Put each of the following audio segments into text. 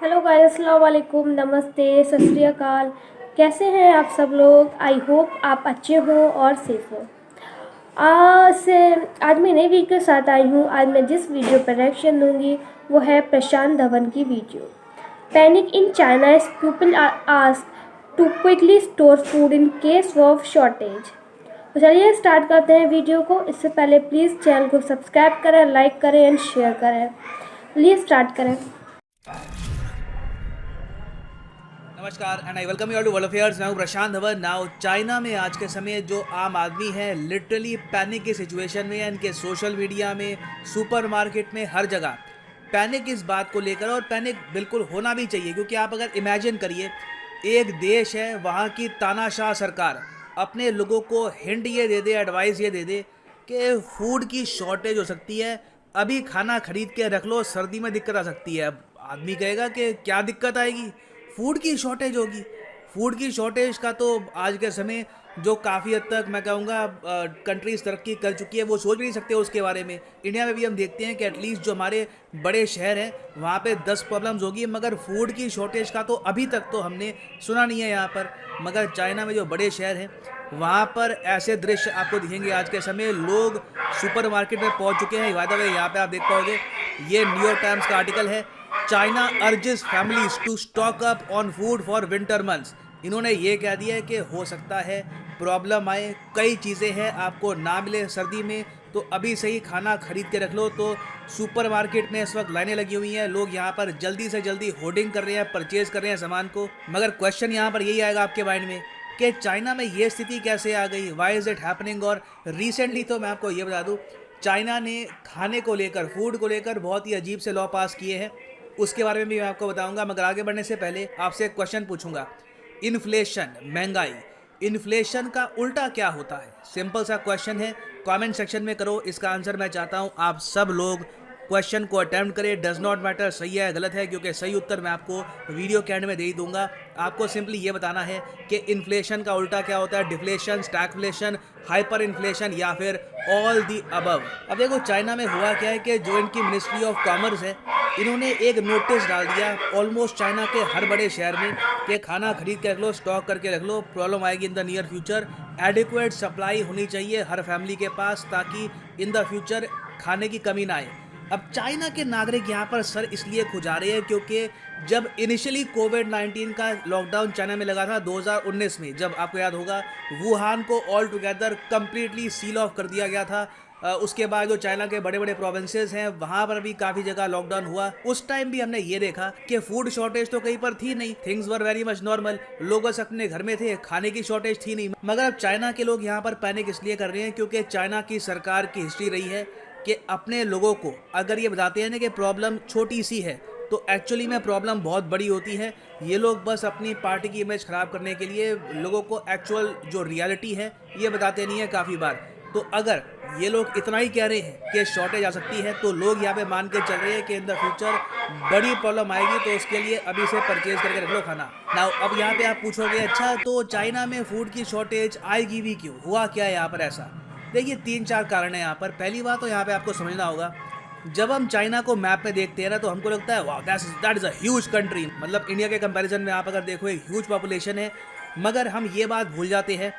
Hello guys, अस्सलाम वालेकुम, नमस्ते, सत श्री अकाल। कैसे हैं आप सब लोग? आई होप आप अच्छे हो और सेफ हो। आज मैं नई वीडियो के साथ आई हूँ। आज मैं जिस वीडियो पर रिएक्शन दूंगी वो है प्रशांत धवन की video. Panic in China as people are asked to quickly store food in case of shortage. तो चलिए स्टार्ट करते हैं वीडियो को। इससे पहले प्लीज़ चैनल को सब्सक्राइब करें, लाइक करें एंड शेयर करें। प्लीज़ स्टार्ट करें। नमस्कार and I welcome you all to world affairs. मैं हूं प्रशांत धवन। नाउ चाइना में आज के समय जो आम आदमी है लिटरली पैनिक की सिचुएशन में है। इनके सोशल मीडिया में, सुपरमार्केट में, हर जगह पैनिक इस बात को लेकर, और पैनिक बिल्कुल होना भी चाहिए क्योंकि आप अगर इमेजिन करिए, एक देश है, वहाँ की तानाशाह सरकार अपने लोगों को हिंट ये दे दे, एडवाइस ये दे दे कि फूड की शॉर्टेज हो सकती है, अभी खाना खरीद के रख लो, सर्दी में दिक्कत आ सकती है। अब आदमी कहेगा कि क्या दिक्कत आएगी, फूड की शॉर्टेज होगी। फूड की शॉर्टेज का तो आज के समय जो काफ़ी हद तक मैं कहूँगा कंट्रीज तरक्की कर चुकी है, वो सोच भी नहीं सकते उसके बारे में। इंडिया में भी हम देखते हैं कि एटलीस्ट जो हमारे बड़े शहर हैं वहाँ पे 10 प्रॉब्लम्स होगी, मगर फूड की शॉर्टेज का तो अभी तक तो हमने सुना नहीं है यहाँ पर। मगर चाइना में जो बड़े शहर हैं वहाँ पर ऐसे दृश्य आपको दिखेंगे आज के समय। लोग सुपरमार्केट में पहुँच चुके हैं। बाय द वे यहाँ पे आप देख पाओगे, ये न्यूयॉर्क टाइम्स का आर्टिकल है, China urges families to stock up on food for winter months. इन्होंने ये कह दिया है कि हो सकता है प्रॉब्लम आए, कई चीज़ें हैं आपको ना मिले सर्दी में, तो अभी से ही खाना खरीद के रख लो। तो सुपरमार्केट में इस वक्त लाइनें लगी हुई हैं, लोग यहाँ पर जल्दी से जल्दी होर्डिंग कर रहे हैं, परचेज कर रहे हैं सामान को। मगर क्वेश्चन यहाँ पर यही आएगा आपके माइंड में कि चाइना में ये स्थिति कैसे आ गई, वाई इज़ इट हैपनिंग। और रिसेंटली तो मैं आपको ये बता दूँ, चाइना ने खाने को लेकर, फूड को लेकर बहुत ही अजीब से लॉ पास किए हैं, उसके बारे में भी मैं आपको बताऊंगा। मगर आगे बढ़ने से पहले आपसे एक क्वेश्चन पूछूंगा। इन्फ्लेशन, महंगाई, इन्फ्लेशन का उल्टा क्या होता है? सिंपल सा क्वेश्चन है, कमेंट सेक्शन में करो। इसका आंसर मैं चाहता हूं आप सब लोग क्वेश्चन को अटेम्प्ट करें। डज नॉट मैटर सही है गलत है, क्योंकि सही उत्तर मैं आपको वीडियो के एंड में दे ही दूंगा। आपको सिंपली ये बताना है कि इन्फ्लेशन का उल्टा क्या होता है, डिफ्लेशन, स्टैगफ्लेशन, हाइपर इन्फ्लेशन या फिर ऑल दी अबव। अब देखो चाइना में हुआ क्या है कि जो इनकी मिनिस्ट्री ऑफ कॉमर्स है, इन्होंने एक नोटिस डाल दिया ऑलमोस्ट चाइना के हर बड़े शहर में कि खाना खरीद के रख लो, स्टॉक करके रख लो, प्रॉब्लम आएगी in the near future. Adequate supply होनी चाहिए हर फैमिली के पास, ताकि इन द फ्यूचर खाने की कमी ना आए। अब चाइना के नागरिक यहाँ पर सर इसलिए खुजा रहे हैं क्योंकि जब इनिशियली कोविड-19 का लॉकडाउन चाइना में लगा था 2019 में, जब आपको याद होगा वुहान को all together completely seal of कर दिया गया था। उसके बाद जो चाइना के बड़े बड़े प्रोविंसेस हैं वहाँ पर भी काफ़ी जगह लॉकडाउन हुआ। उस टाइम भी हमने ये देखा कि फूड शॉर्टेज तो कहीं पर थी नहीं, things were very much normal, लोग बस अपने घर में थे, खाने की शॉर्टेज थी नहीं। मगर अब चाइना के लोग यहाँ पर पैनिक इसलिए कर रहे हैं क्योंकि चाइना की सरकार की हिस्ट्री रही है कि अपने लोगों को अगर ये बताते हैं ना कि प्रॉब्लम छोटी सी है, तो एक्चुअली में प्रॉब्लम बहुत बड़ी होती है। ये लोग बस अपनी पार्टी की इमेज ख़राब करने के लिए लोगों को एक्चुअल जो रियलिटी है ये बताते नहीं है काफ़ी बार। तो अगर ये लोग इतना ही कह रहे हैं कि शॉर्टेज आ सकती है, तो लोग यहाँ पे मान के चल रहे हैं कि इन द फ्यूचर बड़ी प्रॉब्लम आएगी, तो उसके लिए अभी से परचेज करके रख लो खाना। नाउ अब यहाँ पे आप पूछोगे, अच्छा तो चाइना में फूड की शॉर्टेज आएगी भी क्यों, हुआ क्या है यहाँ पर ऐसा? देखिए 3-4 कारण है यहाँ पर। पहली बात तो यहाँ पे आपको समझना होगा, जब हम चाइना को मैप में देखते हैं ना तो हमको लगता है वाह that is a huge country, मतलब इंडिया के कंपैरिजन में आप अगर देखो एक ह्यूज पॉपुलेशन है। मगर हम ये बात भूल जाते हैं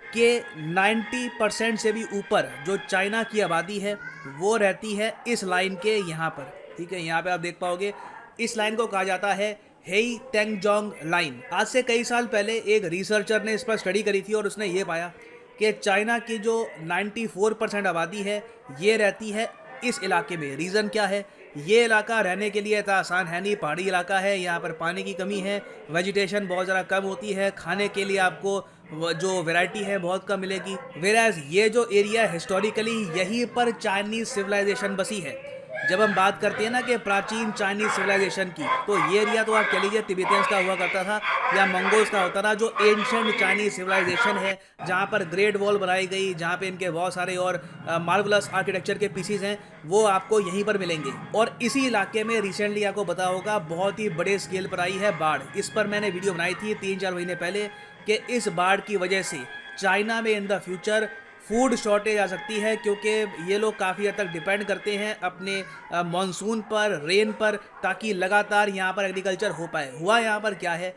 कि 90% से भी ऊपर जो चाइना की आबादी है वो रहती है इस लाइन के यहाँ पर। ठीक है, यहाँ पे आप देख पाओगे इस लाइन को कहा जाता है हेई तेंगजोंग लाइन। आज से कई साल पहले एक रिसर्चर ने इस पर स्टडी करी थी और उसने ये पाया कि चाइना की जो 94% आबादी है ये रहती है इस इलाके में। रीज़न क्या है? ये इलाका रहने के लिए इतना आसान है नहीं, पहाड़ी इलाका है, यहाँ पर पानी की कमी है, वेजिटेशन बहुत ज़्यादा कम होती है, खाने के लिए आपको जो वैरायटी है बहुत कम मिलेगी। वेराज ये जो एरिया हिस्टोरिकली यहीं पर चाइनीज़ सिविलाइजेशन बसी है। जब हम बात करते हैं ना कि प्राचीन चाइनीज सिविलाइजेशन की, तो ये एरिया तो आप कह लीजिए तिब्बतियंस का हुआ करता था या मंगोल्स का होता था। जो एंशिएंट चाइनीज सिविलाइजेशन है जहाँ पर ग्रेट वॉल बनाई गई, जहाँ पे इनके बहुत सारे और मार्वलस आर्किटेक्चर के पीसीज हैं, वो आपको यहीं पर मिलेंगे। और इसी इलाके में रिसेंटली आपको पता होगा बहुत ही बड़े स्केल पर आई है बाढ़। इस पर मैंने वीडियो बनाई थी 3-4 महीने पहले कि इस बाढ़ की वजह से चाइना में in the future food shortage आ सकती है, क्योंकि ये लोग काफ़ी हद तक डिपेंड करते हैं अपने मॉनसून पर, रेन पर, ताकि लगातार यहाँ पर एग्रीकल्चर हो पाए। हुआ यहाँ पर क्या है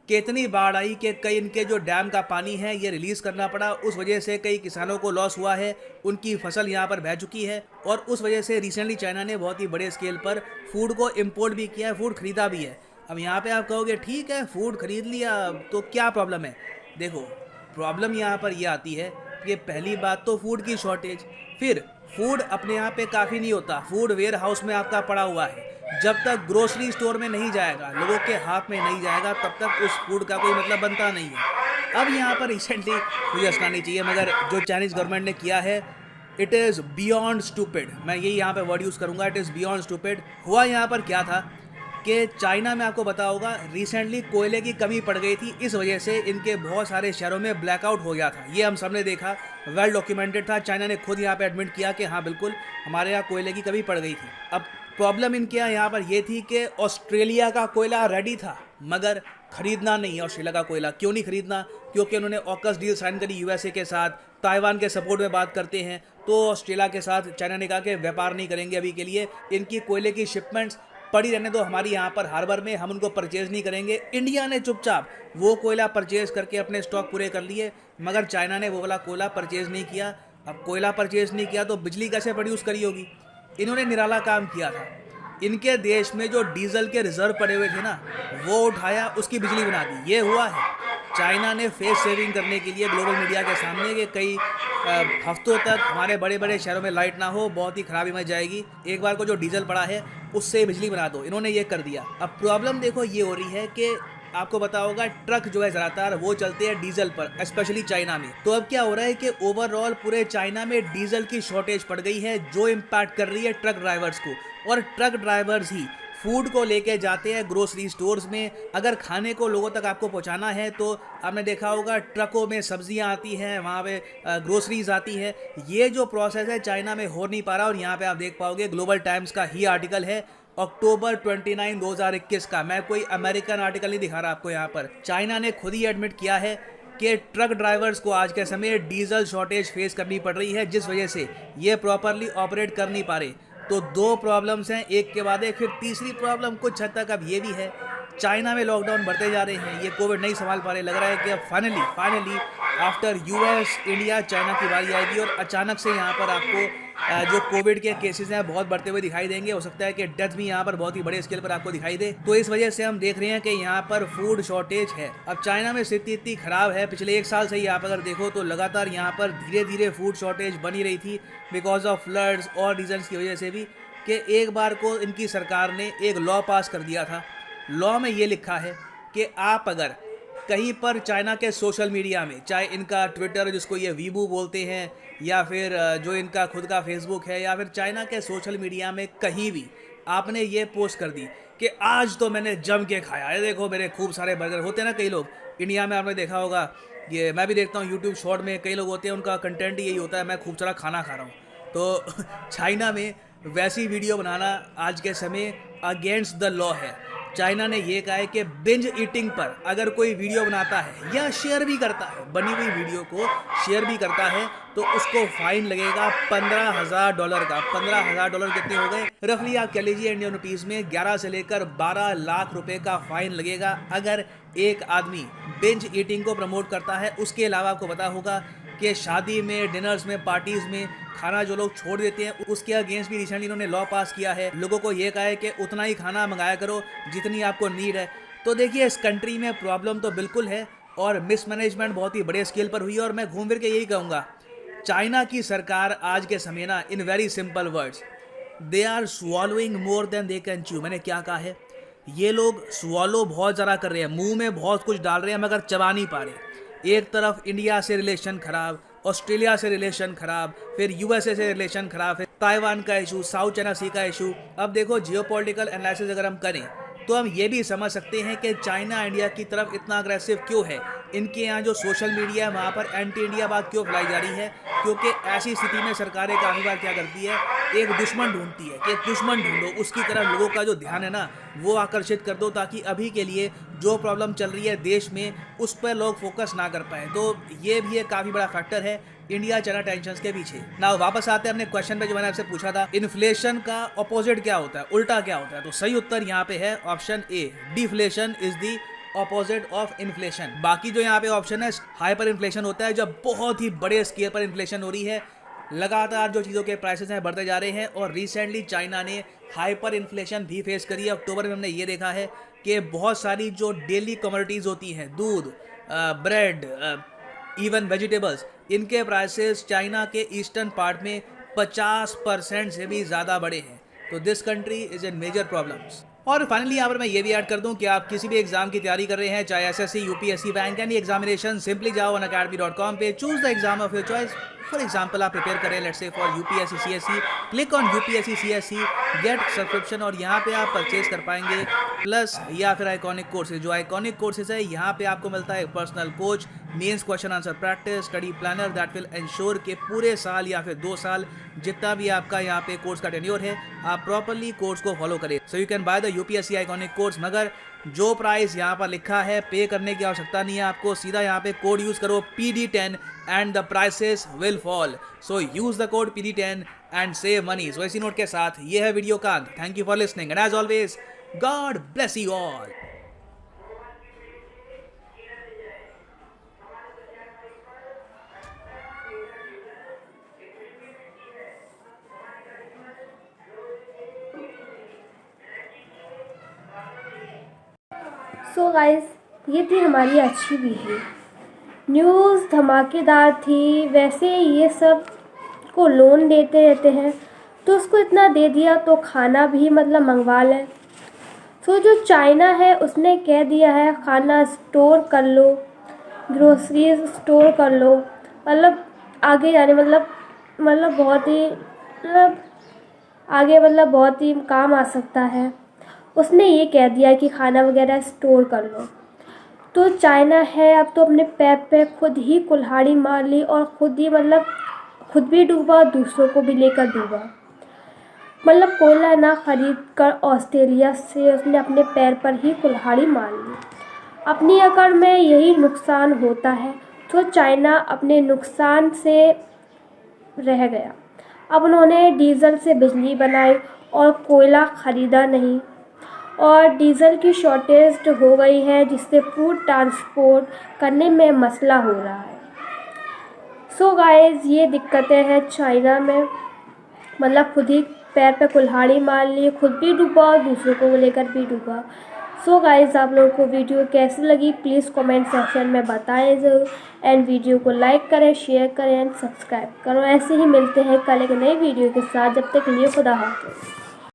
कि इतनी बाढ़ आई कि कई इनके जो डैम का पानी है ये रिलीज़ करना पड़ा, उस वजह से कई किसानों को लॉस हुआ है, उनकी फसल यहाँ पर बह चुकी है। और उस वजह से रिसेंटली चाइना ने बहुत ही बड़े स्केल पर फूड को इम्पोर्ट भी किया है, फूड खरीदा भी है। अब यहाँ पे आप कहोगे ठीक है, फूड खरीद लिया तो क्या प्रॉब्लम है। देखो, प्रॉब्लम यहाँ पर ये आती है कि पहली बात तो फूड की शॉर्टेज, फिर फूड अपने यहाँ पे काफ़ी नहीं होता, फूड वेयर हाउस में आपका पड़ा हुआ है। जब तक ग्रोसरी स्टोर में नहीं जाएगा, लोगों के हाथ में नहीं जाएगा, तब तक उस फूड का कोई मतलब बनता नहीं है। अब यहाँ पर रिसेंटली मुझे हंसना नहीं चाहिए, मगर जो चाइनीज़ गवर्नमेंट ने किया है, इट इज़ बियॉन्ड स्टूपिड। मैं यही यहाँ पे वर्ड यूज़ करूँगा, इट इज़ बियॉन्ड स्टूपिड। हुआ यहाँ पर क्या था कि चाइना में आपको पता होगा रिसेंटली कोयले की कमी पड़ गई थी, इस वजह से इनके बहुत सारे शहरों में ब्लैकआउट हो गया था। ये हम सबने देखा, वेल डॉक्यूमेंटेड था। चाइना ने खुद यहाँ पे एडमिट किया कि हाँ बिल्कुल हमारे यहाँ कोयले की कमी पड़ गई थी। अब प्रॉब्लम इनके यहाँ पर ये थी कि ऑस्ट्रेलिया का कोयला रेडी था, मगर खरीदना नहीं है ऑस्ट्रेलिया का कोयला। क्यों नहीं खरीदना? क्योंकि उन्होंने ऑकस डील साइन करी यूएसए के साथ, ताइवान के सपोर्ट में बात करते हैं, तो ऑस्ट्रेलिया के साथ चाइना ने कहा कि व्यापार नहीं करेंगे अभी के लिए, इनकी कोयले की शिपमेंट्स पड़ी रहने दो हमारी यहाँ पर हार्बर में, हम उनको परचेज़ नहीं करेंगे। इंडिया ने चुपचाप वो कोयला परचेज़ करके अपने स्टॉक पूरे कर लिए, मगर चाइना ने वो वाला कोयला परचेज़ नहीं किया। अब कोयला परचेज़ नहीं किया तो बिजली कैसे प्रोड्यूस करी होगी? इन्होंने निराला काम किया था, इनके देश में जो डीजल के रिजर्व पड़े हुए थे ना, वो उठाया, उसकी बिजली बना दी। ये हुआ है। चाइना ने फेस सेविंग करने के लिए ग्लोबल मीडिया के सामने कि कई हफ्तों तक हमारे बड़े बड़े शहरों में लाइट ना हो, बहुत ही खराबी मच जाएगी, एक बार को जो डीजल पड़ा है उससे बिजली बना दो। इन्होंने ये कर दिया। अब प्रॉब्लम देखो ये हो रही है कि आपको पता होगा ट्रक जो है ज़्यादातर वो चलते हैं डीजल पर, स्पेशली चाइना में। तो अब क्या हो रहा है कि ओवरऑल पूरे चाइना में डीजल की शॉर्टेज पड़ गई है, जो इम्पैक्ट कर रही है ट्रक ड्राइवर्स को। और ट्रक ड्राइवर्स ही फूड को लेके जाते हैं ग्रोसरी स्टोर्स में। अगर खाने को लोगों तक आपको पहुंचाना है तो आपने देखा होगा ट्रकों में सब्जियां आती हैं, वहाँ पे ग्रोसरीज आती हैं। ये जो प्रोसेस है चाइना में हो नहीं पा रहा। और यहाँ पे आप देख पाओगे ग्लोबल टाइम्स का ही आर्टिकल है अक्टूबर 29, 2021 का। मैं कोई अमेरिकन आर्टिकल नहीं दिखा रहा आपको। यहाँ पर चाइना ने खुद ही एडमिट किया है कि ट्रक ड्राइवर्स को आज के समय डीजल शॉर्टेज फेस करनी पड़ रही है, जिस वजह से ये प्रॉपरली ऑपरेट कर नहीं पा रहे। तो दो प्रॉब्लम्स हैं, एक के बाद एक। फिर तीसरी प्रॉब्लम कुछ हद तक अब ये भी है, चाइना में लॉकडाउन बढ़ते जा रहे हैं, ये कोविड नहीं संभाल पा रहे। लग रहा है कि अब finally after US India China की बारी आएगी और अचानक से यहाँ पर आपको जो कोविड के केसेस हैं बहुत बढ़ते हुए दिखाई देंगे। हो सकता है कि डेथ भी यहाँ पर बहुत ही बड़े स्केल पर आपको दिखाई दे। तो इस वजह से हम देख रहे हैं कि यहाँ पर फूड शॉर्टेज है। अब चाइना में स्थिति इतनी खराब है, पिछले एक साल से ही आप अगर देखो तो लगातार यहाँ पर धीरे धीरे फूड शॉर्टेज बनी रही थी, बिकॉज ऑफ फ्लड्स और रीजन्स की वजह से भी। कि एक बार को इनकी सरकार ने एक लॉ पास कर दिया था। लॉ में ये लिखा है कि आप अगर कहीं पर चाइना के सोशल मीडिया में, चाहे इनका ट्विटर जिसको ये वीबू बोलते हैं, या फिर जो इनका खुद का फेसबुक है, या फिर चाइना के सोशल मीडिया में कहीं भी आपने ये पोस्ट कर दी कि आज तो मैंने जम के खाया है, देखो मेरे खूब सारे बर्गर। होते हैं ना कई लोग इंडिया में, आपने देखा होगा, ये मैं भी देखता हूँ यूट्यूब शॉर्ट में, कई लोग होते हैं उनका कंटेंट यही होता है मैं खूब सारा खाना खा रहा हूँ। तो चाइना में वैसी वीडियो बनाना आज के समय अगेंस्ट द लॉ है। चाइना ने ये कहा है कि बिंज ईटिंग पर अगर कोई वीडियो बनाता है या शेयर भी करता है, बनी हुई वीडियो को शेयर भी करता है, तो उसको फाइन लगेगा $15,000 का। $15,000 कितने हो गए? रफली आप कह लीजिए इंडियन रुपीज़ में 11 से लेकर 12 लाख रुपए का फाइन लगेगा अगर एक आदमी बिंज ईटिंग को प्रमोट करता है। उसके अलावा आपको पता होगा कि शादी में, डिनर्स में, पार्टीज़ में खाना जो लोग छोड़ देते हैं, उसके अगेंस्ट भी रिसेंटली इन्होंने लॉ पास किया है। लोगों को ये कहा है कि उतना ही खाना मंगाया करो जितनी आपको नीड है। तो देखिए इस कंट्री में प्रॉब्लम तो बिल्कुल है और मिसमैनेजमेंट बहुत ही बड़े स्केल पर हुई है। और मैं घूम फिर के यही कहूँगा, चाइना की सरकार आज के समय ना, in very simple words, they are swallowing more than they can chew. मैंने क्या कहा है? ये लोग स्वॉलो बहुत ज़्यादा कर रहे हैं, मुंह में बहुत कुछ डाल रहे हैं मगर चबा नहीं पा रहे। एक तरफ इंडिया से रिलेशन खराब, ऑस्ट्रेलिया से रिलेशन खराब, फिर यूएसए से रिलेशन खराब, फिर ताइवान का इशू, साउथ चाइना सी का इशू। अब देखो जियोपॉलिटिकल एनालिसिस अगर हम करें तो हम ये भी समझ सकते हैं कि चाइना इंडिया की तरफ इतना अग्रेसिव क्यों है। इनके यहाँ जो सोशल मीडिया है वहाँ पर एंटी इंडिया बात क्यों फैलाई जा रही है, क्योंकि ऐसी स्थिति में सरकारें काफ़ी बार क्या करती है, एक दुश्मन ढूंढती है कि एक दुश्मन ढूंढो, उसकी तरफ लोगों का जो ध्यान है ना वो आकर्षित कर दो, ताकि अभी के लिए जो प्रॉब्लम चल रही है देश में उस पर लोग फोकस ना कर पाए। तो ये भी एक काफ़ी बड़ा फैक्टर है इंडिया चाइना टेंशन के पीछे। ना वापस आते हैं अपने क्वेश्चन पे जो मैंने आपसे पूछा था, इन्फ्लेशन का ऑपोजिट क्या होता है, उल्टा क्या होता है। तो सही उत्तर यहाँ पे है option A, deflation is the opposite of inflation. बाकी जो यहाँ पे ऑप्शन है, हाइपर इन्फ्लेशन होता है जब बहुत ही बड़े स्केल पर इन्फ्लेशन हो रही है, लगातार जो चीज़ों के प्राइसेस हैं बढ़ते जा रहे हैं। और रिसेंटली चाइना ने हाइपर इन्फ्लेशन भी फेस करी है। अक्टूबर में हमने ये देखा है कि बहुत सारी जो डेली कमोडिटीज़ होती हैं, दूध, ब्रेड, इवन वेजिटेबल्स, इनके प्राइसेस चाइना के ईस्टर्न पार्ट में 50% से भी ज़्यादा बढ़े हैं। तो this country is in major problems. और फाइनली यहाँ पर मैं ये भी ऐड कर दूं कि आप किसी भी एग्जाम की तैयारी कर रहे हैं, चाहे SSC, UPSC, bank any examination, simply जाओ unacademy.com पे, choose the exam of your choice. For example आप प्रिपेयर करें let's say for UPSC CSC, click on UPSC CSC, get subscription, और यहाँ पे आप परचेज कर पाएंगे प्लस या फिर आइकॉनिक कोर्सेज। जो आइकॉनिक कोर्सेज है यहाँ पे आपको मिलता है personal coach, mains question answer practice, study planner that will ensure के पूरे साल या फिर 2 साल जितना भी आपका यहाँ पे कोर्स का टेन्योर है, आप प्रॉपरली कोर्स को फॉलो करें। So you can by the UPSC iconic course. मगर जो प्राइस यहाँ पर लिखा है पे करने की आवश्यकता नहीं है आपको, सीधा यहाँ पे कोड यूज करो PD10 and the prices will fall. So use the code PD10 and save money. So इसी नोट के साथ ये है वीडियो का अंत। Thank you for listening and as always God bless you all. So guys, ये थी हमारी अच्छी वीडियो। न्यूज़ धमाकेदार थी। वैसे ये सब को लोन देते रहते हैं तो उसको इतना दे दिया तो खाना भी मतलब मंगवा लें। सो जो चाइना है उसने कह दिया है खाना स्टोर कर लो, ग्रोसरी स्टोर कर लो, मतलब आगे जाने मतलब बहुत ही आगे बहुत ही काम आ सकता है। उसने ये कह दिया कि खाना वगैरह स्टोर कर लो। तो चाइना है अब तो अपने पैर पे खुद ही कुल्हाड़ी मार ली और खुद ही खुद भी डूबा, दूसरों को भी लेकर डूबा। कोयला ना खरीद कर ऑस्ट्रेलिया से उसने अपने पैर पर ही कुल्हाड़ी मार ली। अपनी अकड़ में यही नुकसान होता है तो चाइना अपने नुकसान से रह गया। अब उन्होंने डीजल से बिजली बनाई और कोयला ख़रीदा नहीं, और डीजल की शॉर्टेज हो गई है जिससे फूड ट्रांसपोर्ट करने में मसला हो रहा है। सो गाइस, ये दिक्कतें हैं चाइना में। खुद ही पैर पे कुल्हाड़ी मार ली, खुद भी डूबा और दूसरों को लेकर भी डूबा। सो गाइस, आप लोगों को वीडियो कैसी लगी प्लीज़ कमेंट सेक्शन में बताएं ज़रूर, एंड वीडियो को लाइक करें, शेयर करें एंड सब्सक्राइब करो। ऐसे ही मिलते हैं कल एक नई वीडियो के साथ। जब तक के लिए खुदा हाफ़िज़।